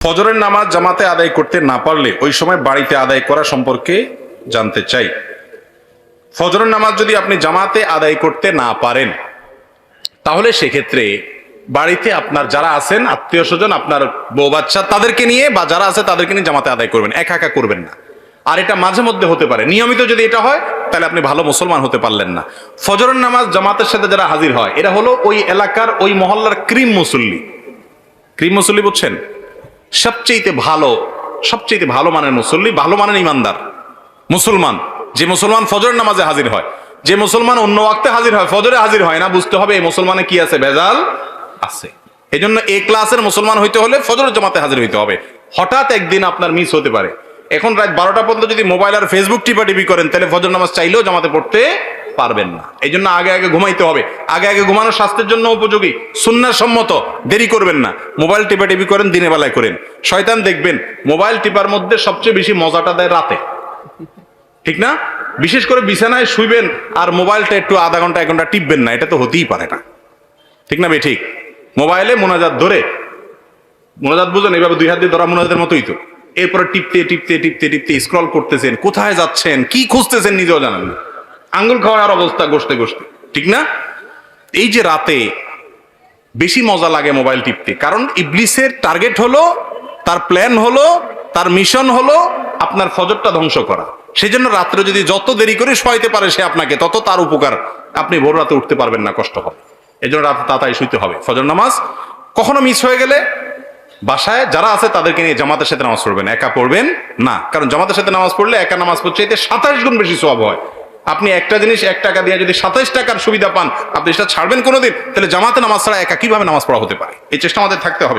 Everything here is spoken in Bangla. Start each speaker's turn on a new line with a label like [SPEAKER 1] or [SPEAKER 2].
[SPEAKER 1] ফজরের নামাজ জামাতে আদায় করতে না পারলে ওই সময় বাড়িতে আদায় করা সম্পর্কে জানতে চাই। ফজরের নামাজ যদি আপনি জামাতে আদায় করতে না পারেন তাহলে সেক্ষেত্রে বাড়িতে আপনার যারা আছেন আত্মীয় স্বজন, আপনার বউ বাচ্চা, তাদেরকে নিয়ে বা যারা আছে তাদেরকে নিয়ে জামাতে আদায় করবেন, একা একা করবেন না। আর এটা মাঝে মধ্যে হতে পারে, নিয়মিত যদি এটা হয় তাহলে আপনি ভালো মুসলমান হতে পারলেন না। ফজরের নামাজ জামাতের সাথে যারা হাজির হয় এরা হলো ওই এলাকার ওই মহল্লার ক্রিম মুসল্লি। ক্রিম মুসল্লি বুঝছেন? সবচেয়ে ভালো মানের মুসল্লি, ভালো মানের ইমানদার মুসলমান। যে মুসলমান ফজরের নামাজে হাজির হয়, যে মুসলমান অন্য ওয়াক্তে হাজির হয়, ফজরে হাজির হয় না, বুঝতে হবে এই মুসলমানে কি আছে, ভেজাল আছে। এই জন্য এ ক্লাসের মুসলমান হইতে হলে ফজরের জামাতে হাজির হইতে হবে। হঠাৎ একদিন আপনার মিস হতে পারে, এখন রাত 12টা পর্যন্ত যদি মোবাইল আর ফেসবুক টিপাটিপি করেন তাহলে ফজর নামাজ চাইলেও জামাতে পড়তে পারবেন না। এই জন্য আগে আগে ঘুমাইতে হবে। আগে ঘুমানো স্বাস্থ্যের জন্য উপযোগী, সুন্নাহ সম্মত। দেরি করবেন না। মোবাইল টিপাটিপি করেন দিনের বেলায় করেন। শয়তান দেখবেন মোবাইল টিপার মধ্যে সবচেয়ে বেশি মজাটা দেয় রাতে, ঠিক না? বিশেষ করে বিছানায় শুইবেন আর মোবাইলটা একটু আধা ঘন্টা 1 ঘন্টা টিপবেন না, এটা তো হতেই পারে না, ঠিক না ভাই? ঠিক। মোবাইলে মোনাজাত ধরে, মোনাজাত বুঝেন, এইভাবে 2 হাত দিয়ে ধরা মোনাজাতের মতোই তো। এরপরে টিপতে স্ক্রল করতেছেন, কোথায় যাচ্ছেন, কি খুঁজতেছেন নিজেও জানেন না, আঙ্গুল খাওয়ার অবস্থা ঘষতে, ঠিক না? এই যে রাতে বেশি মজা লাগে মোবাইল টিপতে, কারণ ইবলিসের টার্গেট হলো, তার প্ল্যান হলো, তার মিশন হলো আপনার ফজরটা ধ্বংস করা। সেই জন্য রাত্রে যদি যত দেরি করে শোয়াইতে পারে সে আপনাকে, তত তার উপকার। আপনি ভোর রাতে উঠতে পারবেন না, কষ্ট হবে। এই জন্য রাতে তাড়াতাড়ি শুইতে হবে। ফজর নামাজ কখনো মিস হয়ে গেলে বাসায় যারা আছে তাদেরকে নিয়ে জামাতের সাথে নামাজ পড়বেন, একা পড়বেন না। কারণ জামাতের সাথে নামাজ পড়লে একা নামাজ পড়ছে এতে 27 গুণ বেশি সওয়াব হয়। আপনি একটা জিনিস 1 টাকা দিয়ে যদি 27 টাকার সুবিধা পান, আপনি সেটা ছাড়বেন কোনোদিন? তাহলে জামাতে নামাজ ছাড়া একা কিভাবে নামাজ পড়া হতে পারে? এই চেষ্টা আমাদের থাকতে হবে।